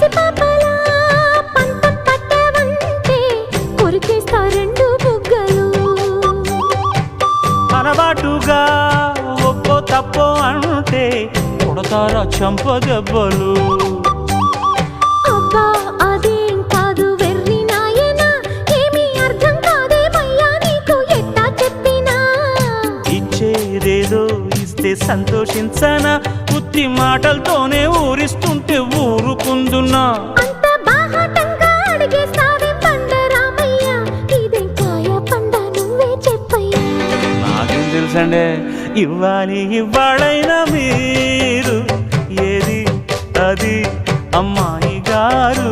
పసిపాపలా పంతం పట్టవంటే కొరికేస్తా రెండు బుగ్గలు. అలవాటుగా ఒప్పో తప్పో అంటే కొడతారా చంప దెబ్బలు. అబ్బా అదేం కాదు వెర్రి నాయనా, ఏమీ అర్థం కాదేమయ్యా నీకు ఎట్టా చెప్పినా. ఇచ్చేదేదో ఇస్తే సంతోషించనా, ఉత్తి మాటలతోనే ఊరిస్తుంటే ఊరుకుందున్నా. అంత బాహాటంగా అడిగేస్తావేం బండరామయ్య, ఇదేం కాయ పండ నువ్వే చెప్పయ్యా. నాకేం తెలుసండే, ఇవ్వాలి ఇవ్వాళైనా మీరు ఏది అది అమ్మాయి గారు.